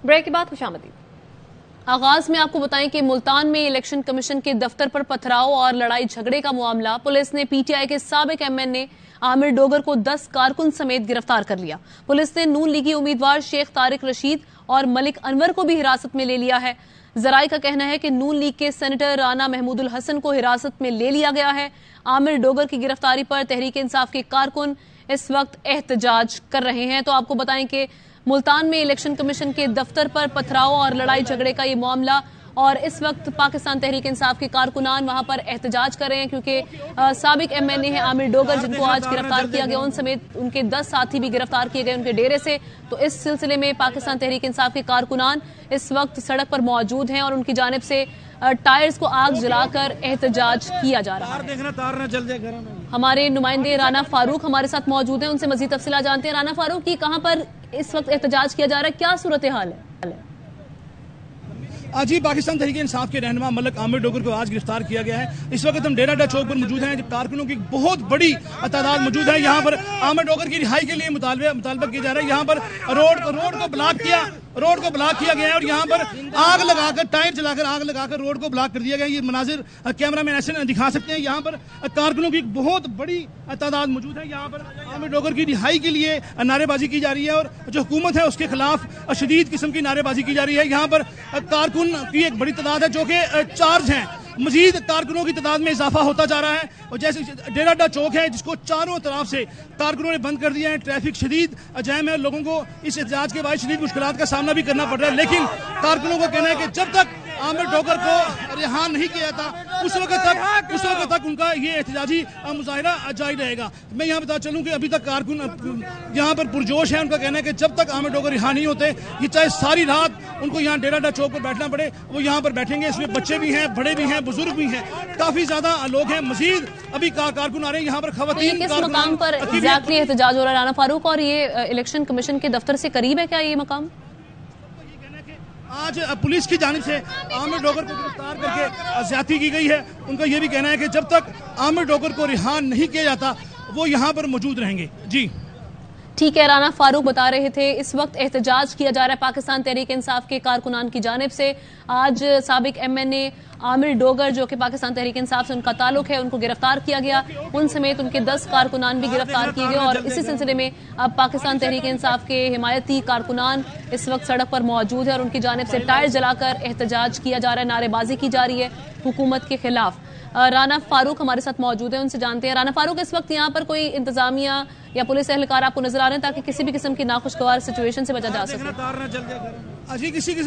Break के बाद खुशामदीद। आगाज में आपको बताएं कि मुल्तान में इलेक्शन कमीशन के दफ्तर पर पथराव और लड़ाई झगड़े का मामला। पुलिस ने पीटीआई के साबिक एमएनए आमिर डोगर को 10 कारकुन समेत गिरफ्तार कर लिया। पुलिस ने नून लीगी उम्मीदवार शेख तारिक रशीद और मलिक अनवर को भी हिरासत में ले लिया है। जराई का कहना है कि नून लीग के सेनेटर राना महमूदुल हसन को हिरासत में ले लिया गया है। आमिर डोगर की गिरफ्तारी पर तहरीक इंसाफ के कारकुन इस वक्त एहतजाज कर रहे हैं। तो आपको बताएं कि मुल्तान में इलेक्शन कमीशन के दफ्तर पर पथराव और लड़ाई झगड़े का ये मामला, और इस वक्त पाकिस्तान तहरीक इंसाफ के कारकुनान वहां पर एहतजाज कर रहे हैं क्योंकि साबिक एमएनए है आमिर डोगर, जिनको आज गिरफ्तार किया गया, उन समेत उनके 10 साथी भी गिरफ्तार किए गए उनके डेरे से। तो इस सिलसिले में पाकिस्तान तहरीक इंसाफ के कारकुनान इस वक्त सड़क पर मौजूद हैं और उनकी जानिब से टायर्स को आग जलाकर एहतजाज किया जा रहा है। हमारे नुमाइंदे राना फारूक हमारे साथ मौजूद हैं, उनसे मजीद तफसीलात जानते हैं। राना फारूक, की कहां पर इस वक्त एहतजाज किया जा रहा है, क्या सूरत हाल है? आज ही पाकिस्तान तहरीक इंसाफ के रहनुमा मलिक आमिर डोगर को आज गिरफ्तार किया गया है। इस वक्त हम डेरा चौक पर मौजूद हैं, जब कारकुनों की बहुत बड़ी तादाद मौजूद है। यहाँ पर आमिर डोगर की रिहाई के लिए मुतालबा किया जा रहा है। यहाँ पर रोड को ब्लॉक किया गया है और यहाँ पर आग लगाकर, टायर जलाकर आग लगाकर रोड को ब्लॉक कर दिया गया है। ये मनाजिर कैमरा मैन ऐसे दिखा सकते हैं। यहाँ पर कारकुनों की बहुत बड़ी तादाद मौजूद है। यहाँ पर आमिर डोगर की रिहाई के लिए नारेबाजी की जा रही है और जो हुकूमत है उसके खिलाफ शदीद किस्म की नारेबाजी की जा रही है। यहाँ पर कारकुन की एक बड़ी तादाद है जो कि चार्ज हैं। मजीद कारकुनों की तादाद में इजाफा होता जा रहा है और जैसे डेरा चौक है जिसको चारों तरफ से कारकुनों ने बंद कर दिया है। ट्रैफिक शदीद जैम है, लोगों को इस एहतजाज के बाद शदीद मुश्किलात का सामना भी करना पड़ रहा है। लेकिन कारकुनों को कहना है कि जब तक आमिर डोगर को रिहा नहीं किया जाता उस वक्त तक उनका ये एहतजाजी मुजाहिरा जारी रहेगा। मैं यहाँ बता चलूँ कि अभी तक कारकुन यहाँ पर पुरजोश है। उनका कहना है कि जब तक आमिर डोगर रिहा नहीं होते, ये चाहे सारी रात उनको यहाँ डेरा चौक पर बैठना पड़े, वो यहाँ पर बैठेंगे। इसमें बच्चे भी हैं, बड़े भी हैं, बुजुर्ग भी हैं, काफी ज्यादा लोग हैं। मजीद अभी कारकुन आ रहे हैं यहाँ पर। खवातीन किस मकाम पर एग्जैक्टली एहतजाज हो रहा है राना फारूक, और ये इलेक्शन कमीशन के दफ्तर से करीब है क्या ये मकाम? आज पुलिस की जानिब से आमिर डोगर को गिरफ्तार करके ज्यादती की गई है। उनका यह भी कहना है कि जब तक आमिर डोगर को रिहा नहीं किया जाता वो यहाँ पर मौजूद रहेंगे। जी ठीक है, राना फारूक बता रहे थे। इस वक्त एहतजाज किया जा रहा है पाकिस्तान तहरीक इंसाफ के कारकुनान की जानिब से। आज साबिक एमएनए आमिर डोगर, जो कि पाकिस्तान तहरीक इंसाफ से उनका ताल्लुक है, उनको गिरफ्तार किया गया। उन समेत उनके 10 कारकुनान भी गिरफ्तार किए गए और इसी सिलसिले में अब पाकिस्तान तहरीक इंसाफ के हिमायती कारकुनान इस वक्त सड़क पर मौजूद है और उनकी जानिब से टायर जलाकर एहतजाज किया जा रहा है, नारेबाजी की जा रही है हुकूमत के खिलाफ। राना फारूक हमारे साथ मौजूद है, उनसे जानते हैं। राना फारूक, इस वक्त यहाँ पर कोई इंतजामिया या पुलिस एहलकार आपको नजर आ रहे हैं ताकि किसी भी किस्म की नाखुशगवार सिचुएशन से बचा जा सके? अजी किसी भी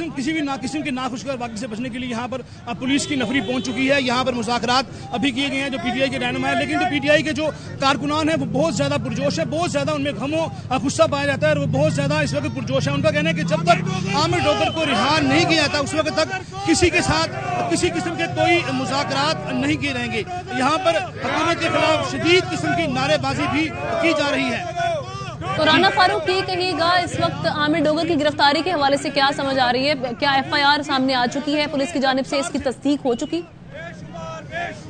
किस्म की नाखुशगवार वाक़े से बचने के लिए यहाँ पर पुलिस की नफरी पहुंच चुकी है। यहाँ पर मुज़ाकरात अभी किए गए हैं जो पीटीआई के रहनुमा है, लेकिन जो पीटीआई के जो कारकुनान है वो बहुत ज्यादा पुरजोश है, बहुत ज्यादा उनमें गमो गुस्सा पाया जाता है और वो बहुत ज्यादा इस वक्त पुरजोश है। उनका कहना है कि जब तक आमिर डोगर को रिहा नहीं किया जाता उस वक्त तक किसी के साथ किसी किस्म के कोई मुज़ाकरात नहीं किए रहेंगे। यहाँ पर हुकूमत के खिलाफ शदीद किस्म की नारेबाजी भी की जा रही है। तो राना फारूक, ये कहिएगा इस वक्त आमिर डोगर की गिरफ्तारी के हवाले से क्या समझ आ रही है? क्या एफआईआर सामने आ चुकी है? पुलिस की जानिब से इसकी तस्दीक हो चुकी?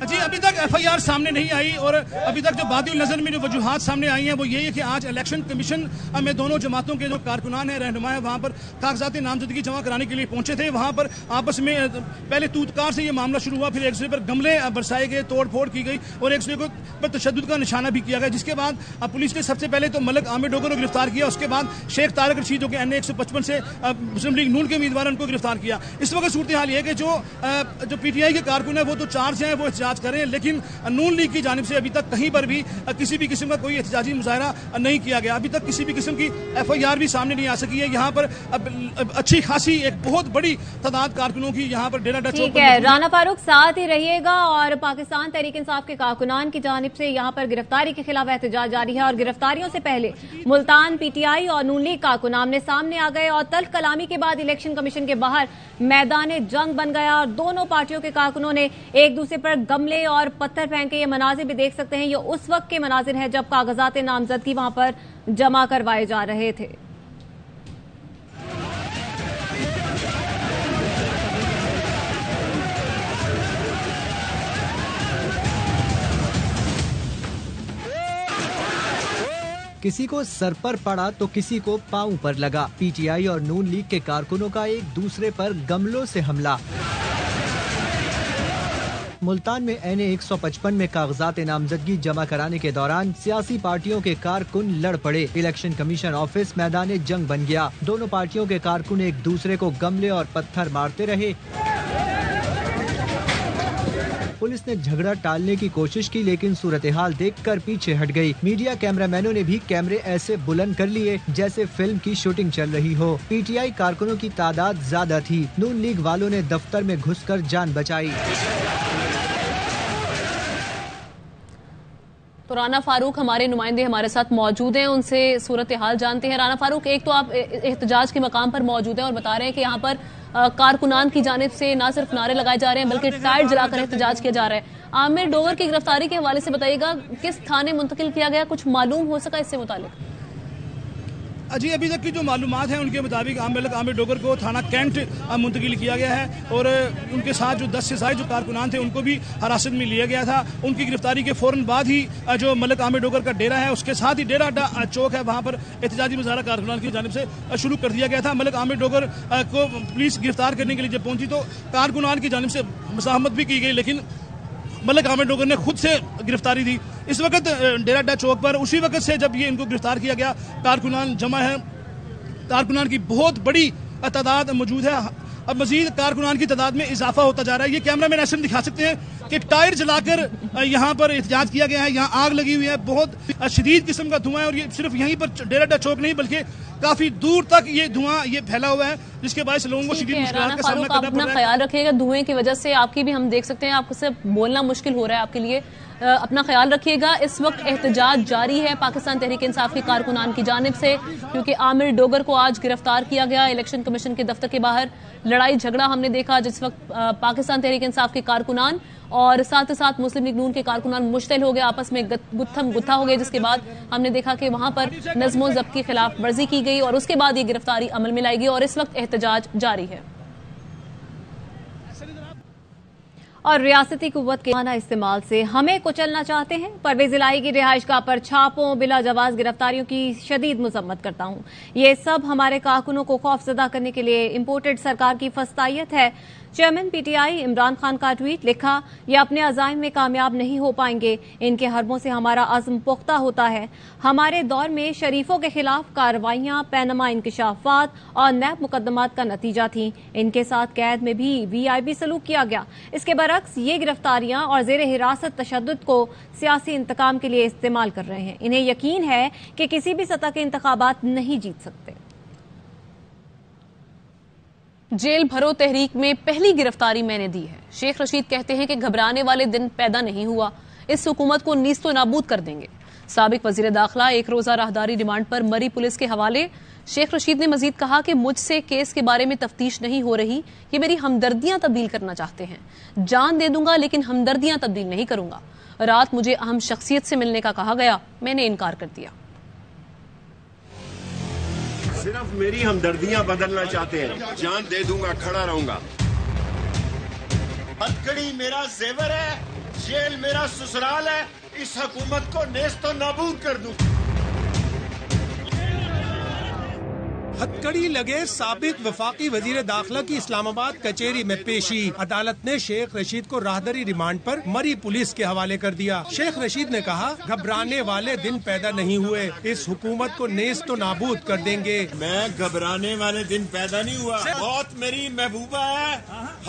जी अभी तक एफआईआर सामने नहीं आई और अभी तक जो बादिल नजर में जो वजूहात सामने आई हैं वो यही है कि आज इलेक्शन कमीशन में दोनों जमातों के जो कारकुनान हैं, रहनुमा है, वहाँ पर कागजात नामजदगी जमा कराने के लिए पहुंचे थे। वहाँ पर आपस में पहले तूतकार से ये मामला शुरू हुआ, फिर एक दूसरे पर गमले बरसाए गए, तोड़ फोड़ की गई और एक दूसरे पर तशद्दुद का निशाना भी किया गया। जिसके बाद पुलिस ने सबसे पहले तो मलिक आमिर डोगर को गिरफ्तार किया, उसके बाद शेख तारिक रशीद जो कि NA 155 से मुस्लिम लीग नून के उम्मीदवार उनको गिरफ्तार किया। इस वक्त सूरत हाल ये है कि जो पीटीआई के कारकुन है वो तो चार्ज है, वो एहतजाज कर रहे हैं, लेकिन नून लीग की जानिब से अभी तक कहीं पर भी किसी भी किस्म का कोई एहतजाजी मुजाहरा नहीं किया गया। अभी तक किसी भी किस्म की एफआईआर भी सामने नहीं आ सकी है। यहाँ पर अच्छी खासी एक बहुत बड़ी तादाद कारकुनों की यहाँ पर डेरा चौक पर है। राना फारूक, साथ ही रहिएगा। और पाकिस्तान तहरीक इंसाफ के कारकुनान की जानिब से यहाँ पर गिरफ्तारी के खिलाफ एहतजाज जारी है और गिरफ्तारियों से पहले मुल्तान पीटीआई और नून लीग कारकुन आमने सामने आ गए और तल्ख कलामी के बाद इलेक्शन कमीशन के बाहर मैदान जंग बन गया और दोनों पार्टियों के कारकुनों ने एक दूसरे पर गमले और पत्थर फेंके। ये मनाजिर भी देख सकते हैं, ये उस वक्त के मनाजिर हैं जब कागजात नामजदगी वहां पर जमा करवाए जा रहे थे। किसी को सर पर पड़ा तो किसी को पाँव पर लगा। पीटीआई और नून लीग के कारकुनों का एक दूसरे पर गमलों से हमला। मुल्तान में एनए 155 में कागजात नामजदगी जमा कराने के दौरान सियासी पार्टियों के कारकुन लड़ पड़े। इलेक्शन कमीशन ऑफिस मैदान जंग बन गया। दोनों पार्टियों के कारकुन एक दूसरे को गमले और पत्थर मारते रहे। पुलिस ने झगड़ा टालने की कोशिश की, लेकिन सूरत हाल देखकर पीछे हट गई। मीडिया कैमरामैनों ने भी कैमरे ऐसे बुलंद कर लिए जैसे फिल्म की शूटिंग चल रही हो। पीटीआई कारकुनों की तादाद ज्यादा थी। नून लीग वालों ने दफ्तर में घुसकर जान बचाई। तो राना फारूक हमारे नुमाइंदे हमारे साथ मौजूद हैं, उनसे सूरत हाल जानते हैं। राना फारूक, एक तो आप एहतजाज के मकाम पर मौजूद हैं और बता रहे हैं कि यहाँ पर कारकुनान की जानिब से न सिर्फ नारे लगाए जा रहे हैं बल्कि टायर जलाकर एहतजाज किया जा रहा है। आमिर डोगर की गिरफ्तारी के हवाले से बताइएगा, किस थाने मुंतकिल किया गया, कुछ मालूम हो सका इससे मुतालिक? जी, अभी तक की जो मालूमात हैं उनके मुताबिक आमिर डोगर को थाना कैंट मुंतकिल किया गया है और उनके साथ जो 10 से ज्यादा जो कारकुनान थे उनको भी हिरासत में लिया गया था। उनकी गिरफ्तारी के फौरन बाद ही जो मलिक आमिर डोगर का डेरा है उसके साथ ही डेरा अड्डा चौक है, वहाँ पर एहतजाजी मुजाहरा कारकुनान की जानिब से शुरू कर दिया गया था। मलिक आमिर डोगर को पुलिस गिरफ्तार करने के लिए जब पहुंची तो कारकुनान की जानिब से मुज़ाहमत भी की गई, लेकिन मलिक आमिर डोगर ने खुद से गिरफ्तारी दी। इस वक्त डेरा अड्डा चौक पर उसी वक्त से जब ये इनको गिरफ्तार किया गया कारकुनान जमा है। कारकुनान की बहुत बड़ी तादाद मौजूद है। अब मजीद कारकुनान की तादाद में इजाफा होता जा रहा है। ये कैमरामैन ऐसे दिखा सकते हैं कि टायर जलाकर यहाँ पर एहतजाज किया गया है। यहाँ आग लगी हुई है, बहुत शदीद किस्म का धुआं है और ये सिर्फ यहीं पर डेरा अड्डा चौक नहीं बल्कि काफी दूर तक ये धुआं ये फैला हुआ है, जिसके बायस लोगों को शदीद मुश्किलात का सामना करना पड़ रहा है। ख्याल रखिएगा, धुएं की वजह से आपकी भी हम देख सकते हैं आपको से बोलना मुश्किल हो रहा है आपके लिए। अपना ख्याल रखिएगा। इस वक्त एहतजाज जारी है पाकिस्तान तहरीक इंसाफ के कारकुनान की जानिब से, क्योंकि आमिर डोगर को आज गिरफ्तार किया गया। इलेक्शन कमीशन के दफ्तर के बाहर लड़ाई झगड़ा हमने देखा, जिस वक्त पाकिस्तान तहरीक इंसाफ के कारकुनान और साथ ही साथ मुस्लिम लीग नून के कारकुनान मुश्तिल हो गए, आपस में गुत्थम गुत्था हो गए, जिसके बाद हमने देखा कि वहां पर नज़्मो ज़ब्त की खिलाफ वर्जी की गई और उसके बाद ये गिरफ्तारी अमल में लाई गई और इस वक्त एहतजाज जारी है। और रियासती कुव्वत के माना इस्तेमाल से हमें कुचलना चाहते हैं। परवेज इलाही की रिहाइशगाह पर छापों, बिला जवाज गिरफ्तारियों की शदीद मजम्मत करता हूं। ये सब हमारे कारकुनों को खौफजदा करने के लिए इम्पोर्टेड सरकार की फस्तायत है। चेयरमैन पीटीआई इमरान खान का ट्वीट लिखा, ये अपने अज़ाइम में कामयाब नहीं हो पाएंगे, इनके हरबों से हमारा अज़्म पुख्ता होता है। हमारे दौर में शरीफों के खिलाफ कार्रवाइयां पैनमा इंकशाफात और नैब मुकदमात का नतीजा थी। इनके साथ कैद में भी वीआईपी सलूक किया गया। इसके बरक्स ये गिरफ्तारियां और जेर हिरासत तशद्दुद को सियासी इंतकाम के लिए इस्तेमाल कर रहे हैं। इन्हें यकीन है कि किसी भी सतह के इंतखाबात नहीं जीत सकते। जेल भरो तहरीक में पहली गिरफ्तारी मैंने दी है। शेख रशीद कहते हैं कि घबराने वाले दिन पैदा नहीं हुआ, इस हुकूमत को नीस्तो नाबूद कर देंगे। साबिक वजीर दाखिला एक रोजा राहदारी रिमांड पर मरी पुलिस के हवाले। शेख रशीद ने मजीद कहा कि मुझसे केस के बारे में तफ्तीश नहीं हो रही, ये मेरी हमदर्दियां तब्दील करना चाहते हैं। जान दे दूंगा लेकिन हमदर्दियां तब्दील नहीं करूंगा। रात मुझे अहम शख्सियत से मिलने का कहा गया, मैंने इनकार कर दिया। सिर्फ मेरी हमदर्दियां बदलना चाहते हैं, जान दे दूंगा, खड़ा रहूंगा। हथकड़ी मेरा जेवर है, जेल मेरा ससुराल है, इस हुकूमत को नेस्तो नाबूद कर दूं। हथकड़ी लगे साबिक वफाकी वजीर दाखिला की इस्लामाबाद कचेरी में पेशी। अदालत ने शेख रशीद को राहदरी रिमांड पर मरी पुलिस के हवाले कर दिया। शेख रशीद ने कहा, घबराने वाले दिन पैदा नहीं हुए, इस हुकूमत को नेस्तो नाबूद कर देंगे। मैं घबराने वाले दिन पैदा नहीं हुआ, मौत मेरी महबूबा है,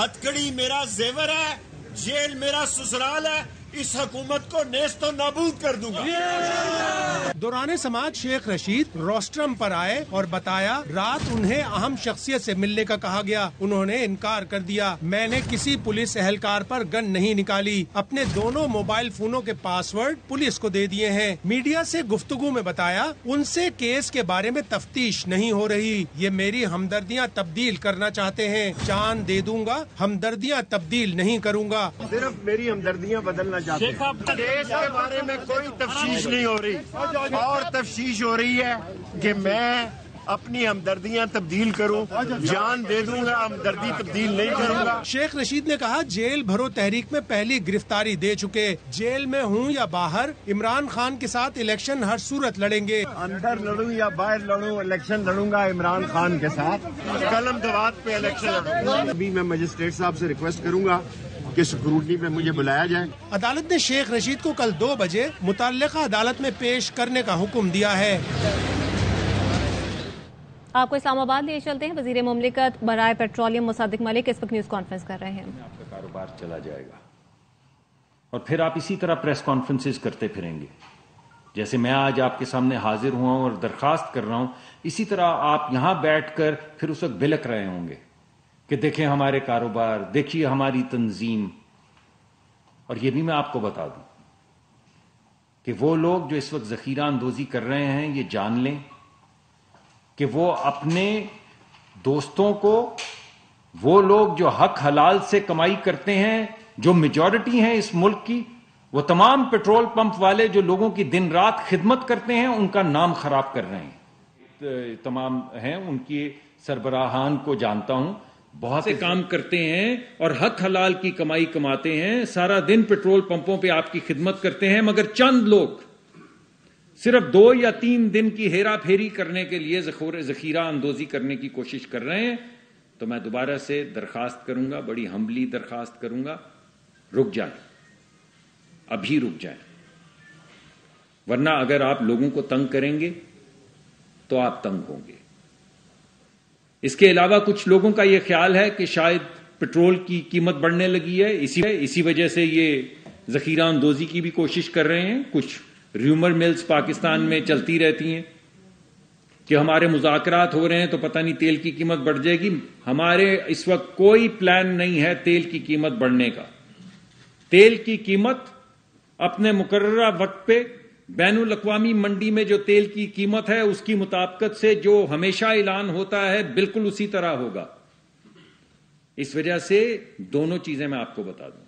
हथकड़ी मेरा जेवर है, जेल मेरा ससुराल है, इस हुकूमत को नेस्तो नाबूद कर दूंगा। दौरान समाज शेख रशीद रोस्ट्रम पर आए और बताया, रात उन्हें अहम शख्सियत से मिलने का कहा गया, उन्होंने इनकार कर दिया। मैंने किसी पुलिस एहलकार पर गन नहीं निकाली, अपने दोनों मोबाइल फोनों के पासवर्ड पुलिस को दे दिए हैं। मीडिया से गुफ्तगू में बताया, उनसे केस के बारे में तफ्तीश नहीं हो रही, ये मेरी हमदर्दियाँ तब्दील करना चाहते हैं। जान दे दूंगा, हमदर्दियाँ तब्दील नहीं करूँगा। सिर्फ मेरी हमदर्दियाँ बदलना चाहते हैं। केस के बारे में कोई तफ्तीश नहीं हो रही और तफ्तीश हो रही है कि मैं अपनी हमदर्दियां तब्दील करूं, जान दे दूंगा, हमदर्दी तब्दील नहीं करूंगा। शेख रशीद ने कहा, जेल भरो तहरीक में पहली गिरफ्तारी दे चुके, जेल में हूँ या बाहर, इमरान खान के साथ इलेक्शन हर सूरत लड़ेंगे। अंदर लड़ूं या बाहर लड़ूं, इलेक्शन लड़ूंगा इमरान खान के साथ, कलम दवात पे इलेक्शन लड़ूंगा। अभी मैं मजिस्ट्रेट साहब से रिक्वेस्ट करूंगा कि स्क्रूटनी पे मुझे बुलाया जाए। अदालत ने शेख रशीद को कल 2 बजे मुतल्लिका अदालत में पेश करने का हुक्म दिया है। आपको इस्लामाबाद लिए चलते हैं। वजीर मुमलिकत बराए पेट्रोलियम मुसद्दिक मलिक इस वक्त न्यूज कॉन्फ्रेंस कर रहे हैं। आपका कारोबार चला जाएगा और फिर आप इसी तरह प्रेस कॉन्फ्रेंसेस करते फिरेंगे। जैसे मैं आज आपके सामने हाजिर हुआ हूं और दरखास्त कर रहा हूं, इसी तरह आप यहां बैठकर फिर उस वक्त बिलक रहे होंगे कि देखें हमारे कारोबार, देखिए हमारी तंजीम। और यह भी मैं आपको बता दूं कि वो लोग जो इस वक्त जखीरा अंदोजी कर रहे हैं, ये जान लें कि वो अपने दोस्तों को, वो लोग जो हक हलाल से कमाई करते हैं, जो मेजॉरिटी हैं इस मुल्क की, वो तमाम पेट्रोल पंप वाले जो लोगों की दिन रात खिदमत करते हैं, उनका नाम खराब कर रहे हैं। तमाम हैं, उनकी सरबराहान को जानता हूं, बहुत से काम करते हैं और हक हलाल की कमाई कमाते हैं, सारा दिन पेट्रोल पंपों पे आपकी खिदमत करते हैं, मगर चंद लोग सिर्फ 2 या 3 दिन की हेरा फेरी करने के लिए जखीरा अंदोजी करने की कोशिश कर रहे हैं। तो मैं दोबारा से दरखास्त करूंगा, बड़ी हम्बली दरखास्त करूंगा, रुक जाएं, अभी रुक जाएं, वरना अगर आप लोगों को तंग करेंगे तो आप तंग होंगे। इसके अलावा कुछ लोगों का यह ख्याल है कि शायद पेट्रोल की कीमत बढ़ने लगी है, इसी वजह से ये जखीरा अंदोजी की भी कोशिश कर रहे हैं। कुछ र्यूमर मिल्स पाकिस्तान में चलती रहती हैं कि हमारे मुज़ाकरात हो रहे हैं तो पता नहीं तेल की कीमत बढ़ जाएगी। हमारे इस वक्त कोई प्लान नहीं है तेल की कीमत बढ़ने का। तेल की कीमत अपने मुकर्ररा वक्त पे बैनुल अक़वामी मंडी में जो तेल की कीमत है उसकी मुताबिकत से जो हमेशा ऐलान होता है बिल्कुल उसी तरह होगा। इस वजह से दोनों चीजें मैं आपको बता दूं,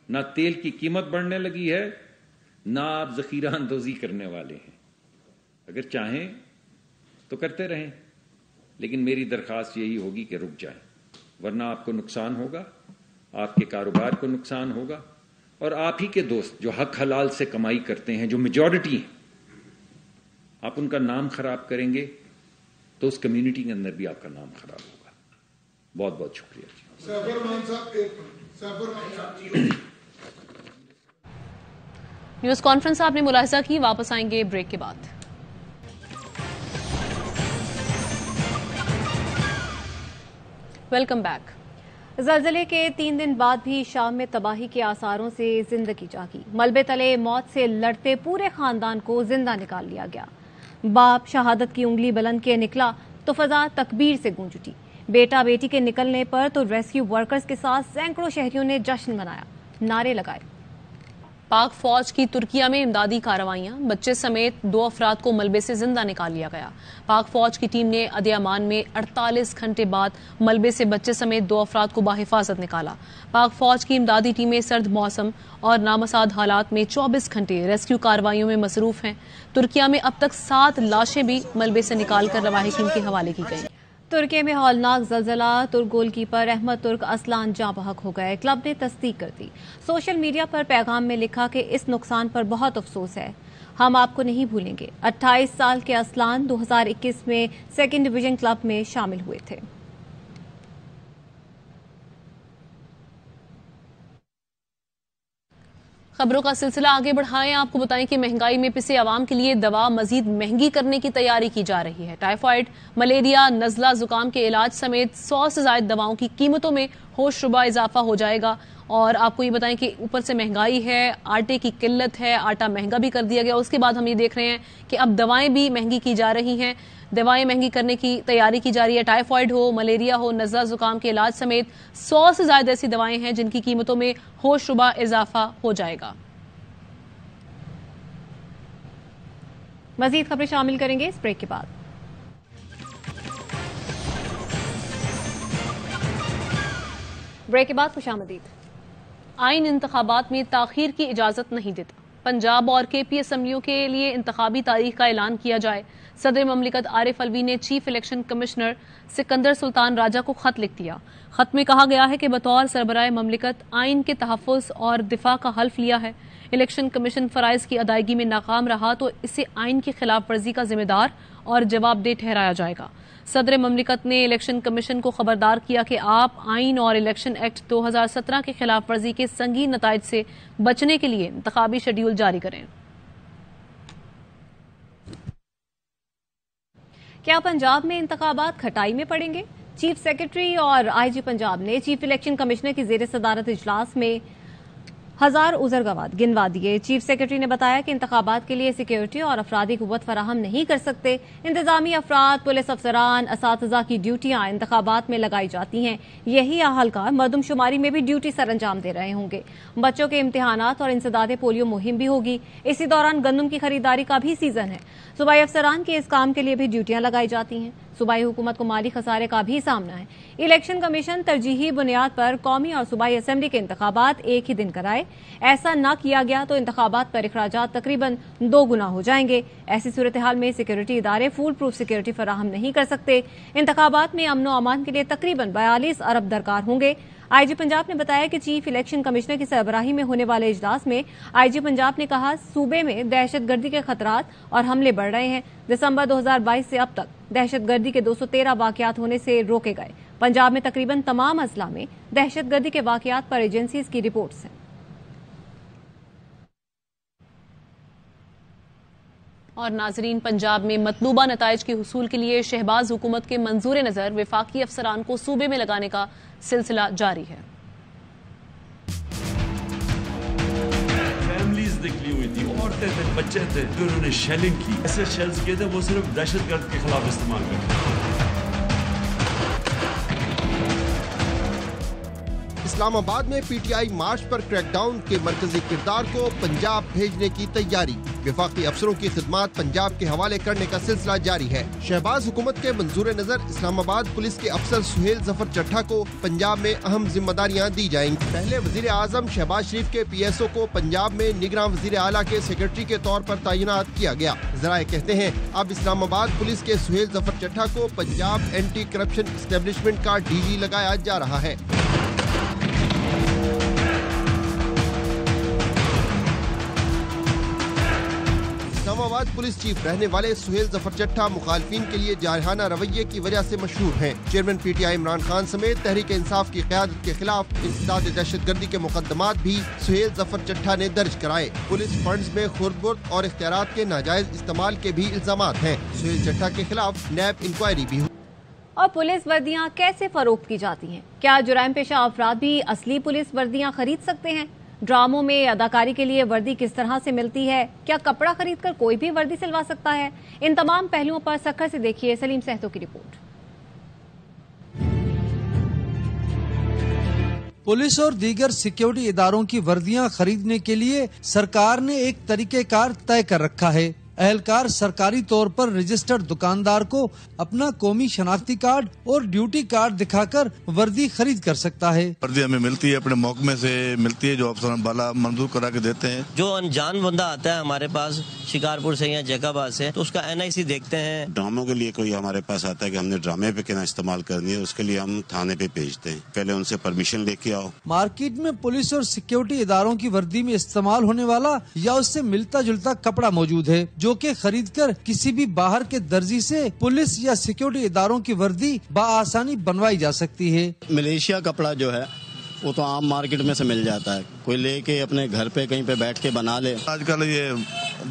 ना तेल की कीमत बढ़ने लगी है, ना आप जखीरा अंदोजी करने वाले हैं। अगर चाहें तो करते रहें, लेकिन मेरी दरखास्त यही होगी कि रुक जाएं, वरना आपको नुकसान होगा, आपके कारोबार को नुकसान होगा और आप ही के दोस्त जो हक हलाल से कमाई करते हैं, जो मेजॉरिटी हैं, आप उनका नाम खराब करेंगे तो उस कम्युनिटी के अंदर भी आपका नाम खराब होगा। बहुत बहुत शुक्रिया जी। न्यूज कॉन्फ्रेंस आपने मुलाहिजा की, वापस आएंगे ब्रेक के बाद। Welcome back. ज़लज़ले के 3 दिन बाद भी शाम में तबाही के आसारों से जिंदगी जागी। मलबे तले मौत से लड़ते पूरे खानदान को जिंदा निकाल लिया गया। बाप शहादत की उंगली बुलंद के निकला तो फजा तकबीर से गूंज उठी। बेटा बेटी के निकलने पर तो रेस्क्यू वर्कर्स के साथ सैकड़ों शहरियों ने जश्न मनाया, नारे लगाए। पाक फौज की तुर्किया में इमदादी कार्रवाइयां, बच्चे समेत 2 अफराद को मलबे से जिंदा निकाल लिया गया। पाक फौज की टीम ने अदियामान में 48 घंटे बाद मलबे से बच्चे समेत 2 अफराद को बाहिफाजत निकाला। पाक फौज की इमदादी टीमें सर्द मौसम और नामसाद हालात में 24 घंटे रेस्क्यू कार्रवाइयों में मसरूफ हैं। तुर्किया में अब तक 7 लाशें भी मलबे से निकालकर रवाहिकीन के हवाले की गई। तुर्की में हौलनाक जलजला, तुर्क गोलकीपर अहमद तुर्क असलान जाँ बहक हो गए। क्लब ने तस्दीक कर दी। सोशल मीडिया पर पैगाम में लिखा कि इस नुकसान पर बहुत अफसोस है, हम आपको नहीं भूलेंगे। 28 साल के असलान 2021 में 2nd डिवीजन क्लब में शामिल हुए थे। खबरों का सिलसिला आगे बढ़ाएं। आपको बताएं कि महंगाई में पिसे आवाम के लिए दवा मजीद महंगी करने की तैयारी की जा रही है। टाइफाइड, मलेरिया, नजला, जुकाम के इलाज समेत 100 से ज्यादा दवाओं की कीमतों में होशरुबा इजाफा हो जाएगा। और आपको ये बताएं कि ऊपर से महंगाई है, आटे की किल्लत है, आटा महंगा भी कर दिया गया। उसके बाद हम ये देख रहे हैं कि अब दवाएं भी महंगी की जा रही हैं, दवाएं महंगी करने की तैयारी की जा रही है। टाइफाइड हो, मलेरिया हो, नजला, जुकाम के इलाज समेत 100 से ज्यादा ऐसी दवाएं हैं जिनकी कीमतों में होशरुबा इजाफा हो जाएगा। मजीद खबरें शामिल करेंगे इस ब्रेक के बाद। ब्रेक के बाद खुशामदीद। आइन इंतखाबात में ताखीर की इजाजत नहीं देता। पंजाब और केपी असम्बलियों के लिए इंतखाबी तारीख का ऐलान किया जाए। सदर ममलिकत आरिफ अलवी ने chief election commissioner Sikandar Sultan Raja को खत लिख दिया। खत में कहा गया है कि बतौर सरबराह ममलिकत आइन के तहफ़्फ़ुज़ और दिफा का हल्फ लिया है। इलेक्शन कमीशन फ़राइज़ की अदायगी में नाकाम रहा तो इसे आइन की खिलाफ वर्जी का जिम्मेदार और जवाबदेह ठहराया जाएगा। सदर ममलिकत ने इलेक्शन कमीशन को खबरदार किया कि आप आइन और इलेक्शन एक्ट 2017 के खिलाफ वर्जी के संगीन नताइज से बचने के लिए इंतखाबी शेड्यूल जारी करें। क्या पंजाब में इंतखाबात खटाई में पड़ेंगे? चीफ सेक्रेटरी और आईजी पंजाब ने चीफ इलेक्शन कमिश्नर की ज़ेर सदारत इजलास में 1000 उज़र गिनवा दिए। चीफ सेक्रेटरी ने बताया कि इंतखाबात के लिए सिक्योरिटी और अफरादी कुव्वत फराहम नहीं कर सकते। इंतजामी अफराद, पुलिस अफसरान, असातिज़ा की ड्यूटियां इंतखाबात में लगाई जाती हैं। यही अहलकार मरदमशुमारी में भी ड्यूटी सर अंजाम दे रहे होंगे। बच्चों के इम्तिहानात और इंसदादे पोलियो मुहिम भी होगी। इसी दौरान गंदम की खरीदारी का भी सीजन है। सूबाई अफसरान के इस काम के लिए भी ड्यूटियां लगाई जाती हैं। सूबाई हुकूमत को माली खसारे का भी सामना है। इलेक्शन कमीशन तरजीही बुनियाद पर कौमी और सूबाई असेंबली के इंतखाबात एक ही दिन कराए। ऐसा न किया गया तो इंतखाबात पर अखराजात तकरीबन 2 गुना हो जाएंगे। ऐसी सूरत हाल में सिक्योरिटी इदारे फूल प्रूफ सिक्योरिटी फराहम नहीं कर सकते। इंतखाबात में अमनो अमान के लिए तकरीबन 42 अरब दरकार होंगे। आईजी पंजाब ने बताया कि चीफ इलेक्शन कमिश्नर की सरबराही में होने वाले इजलास में आईजी पंजाब ने कहा, सूबे में दहशतगर्दी के खतरात और हमले बढ़ रहे हैं। दिसंबर 2022 से अब तक दहशतगर्दी के 213 वाकयात होने से रोके गए। पंजाब में तकरीबन तमाम अजला में दहशतगर्दी के वाकयात पर एजेंसीज की रिपोर्ट्स हैं। और नाजरीन, पंजाब में मतलूबा नताइज के हुसूल के लिए शहबाज हुकूमत के मंजूर नज़र विफाकी अफसरान को सूबे में लगाने का सिलसिला जारी है। फैमिलीज निकली हुई थी, औरतें थे, बच्चे थे, जो उन्होंने शेलिंग की। ऐसे शेल्स किए थे वो सिर्फ दहशतगर्द के खिलाफ इस्तेमाल करते। इस्लामाबाद में पीटीआई मार्च पर क्रैकडाउन के मरकजी किरदार को पंजाब भेजने की तैयारी। विफाकी अफसरों की खिदमात पंजाब के हवाले करने का सिलसिला जारी है। शहबाज हुकूमत के मंजूर नजर इस्लामाबाद पुलिस के अफसर सुहेल जफर चट्ठा को पंजाब में अहम जिम्मेदारियां दी जाएंगी। पहले वजीर आजम शहबाज शरीफ के PSO को पंजाब में निगरान वजीर आला के सेक्रेटरी के तौर पर तैनात किया गया। जराए कहते हैं अब इस्लामाबाद पुलिस के सुहेल जफर चट्ठा को पंजाब एंटी करप्शन एस्टेब्लिशमेंट का DG लगाया जा रहा है। इस्लामाबाद पुलिस चीफ रहने वाले सुहेल जफर चट्ठा मुखालफिन के लिए जारहाना रवैये की वजह से मशहूर हैं। चेयरमैन PTI इमरान खान समेत तहरीक इंसाफ की क़यादत के खिलाफ इंसदाद दहशतगर्दी के मुकदमात भी सुहेल जफर चट्ठा ने दर्ज कराए। पुलिस फंड्स में खुर्द-बुर्द और इख्तियारात के नाजायज इस्तेमाल के भी इल्जामात हैं। सुहेल चट्ठा के खिलाफ नैब इंक्वायरी भी हुई। और पुलिस वर्दियाँ कैसे फरोख्त की जाती हैं? क्या जुराइम पेशा अफराद भी असली पुलिस वर्दियाँ खरीद सकते हैं? ड्रामों में अदाकारी के लिए वर्दी किस तरह से मिलती है? क्या कपड़ा खरीदकर कोई भी वर्दी सिलवा सकता है? इन तमाम पहलुओं पर सखर से देखिए सलीम सहतो की रिपोर्ट। पुलिस और दीगर सिक्योरिटी इदारों की वर्दियां खरीदने के लिए सरकार ने एक तरीकेकार तय कर रखा है। एहलकार सरकारी तौर पर रजिस्टर्ड दुकानदार को अपना कौमी शनाख्ती कार्ड और ड्यूटी कार्ड दिखाकर वर्दी खरीद कर सकता है। वर्दी हमें मिलती है, अपने महकमे से मिलती है, जो अफसर वाला मंजूर करा के देते हैं। जो अनजान बंदा आता है हमारे पास शिकारपुर से या जैकाबाद से, तो उसका NIC देखते हैं। ड्रामों के लिए कोई हमारे पास आता है कि हमने ड्रामे पे कहना इस्तेमाल करनी है, उसके लिए हम थाने पे भेजते हैं। पहले उनसे परमिशन लेके आओ। मार्केट में पुलिस और सिक्योरिटी इदारों की वर्दी में इस्तेमाल होने वाला या उससे मिलता जुलता कपड़ा मौजूद है, जो कि खरीदकर किसी भी बाहर के दर्जी से पुलिस या सिक्योरिटी इदारों की वर्दी बआसानी बनवाई जा सकती है। मलेशिया कपड़ा जो है वो तो आम मार्केट में से मिल जाता है, कोई लेके अपने घर पे कहीं पे बैठ के बना ले। आजकल ये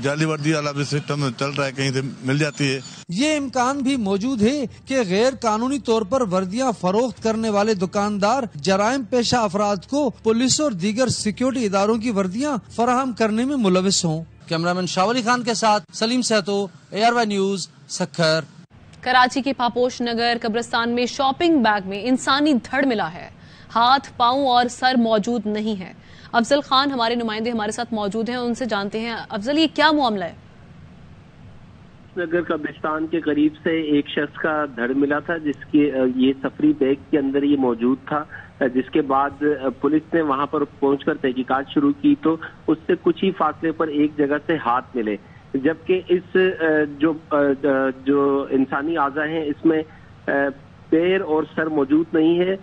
जाली वर्दी वाला भी सिस्टम चल रहा है, कहीं से मिल जाती है। ये इम्कान भी मौजूद है कि गैर कानूनी तौर पर वर्दियां फरोख्त करने वाले दुकानदार जराइम पेशा अफराद को पुलिस और दीगर सिक्योरिटी इदारों की वर्दियां फराहम करने में मुलविस हों। कैमरामैन शावली खान के साथ सलीम सहतो, ARY न्यूज, सक्खर। कराची के पापोश नगर कब्रिस्तान में शॉपिंग बैग में इंसानी धड़ मिला है। हाथ, पांव और सर मौजूद नहीं है। अफजल खान हमारे नुमाइंदे हमारे साथ मौजूद हैं, उनसे जानते हैं। अफजल, ये क्या मामला है? नगर कब्रिस्तान के करीब से एक शख्स का धड़ मिला था, जिसकी ये सफरी बैग के अंदर ये मौजूद था, जिसके बाद पुलिस ने वहां पर पहुंचकर तहकीकात शुरू की तो उससे कुछ ही फासले पर एक जगह से हाथ मिले, जबकि इस जो इंसानी आज़ा हैं इसमें पैर और सर मौजूद नहीं है।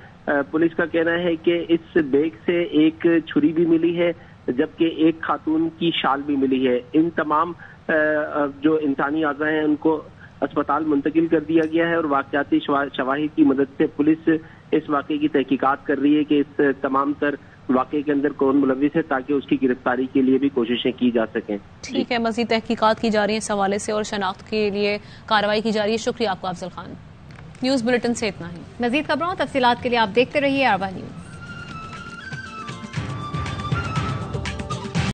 पुलिस का कहना है कि इस बैग से एक छुरी भी मिली है, जबकि एक खातून की शाल भी मिली है। इन तमाम जो इंसानी आज़ा हैं उनको अस्पताल मुंतकिल कर दिया गया है और वाक़याती शवाहिद की मदद से पुलिस इस वाक़े की तहकीकात कर रही है कि इस तमाम तर वाक़े के अंदर कौन मुलविस है, ताकि उसकी गिरफ्तारी के लिए भी कोशिशें की जा सकें। ठीक है, मज़ीद तहकीकात की जा रही है इस हवाले से और शनाख्त के लिए कार्रवाई की जा रही है। शुक्रिया आपका अफजल खान। न्यूज़ बुलेटिन से इतना ही। मज़ीद खबरों तफसीलात के लिए आप देखते रहिए आरबा न्यूज़।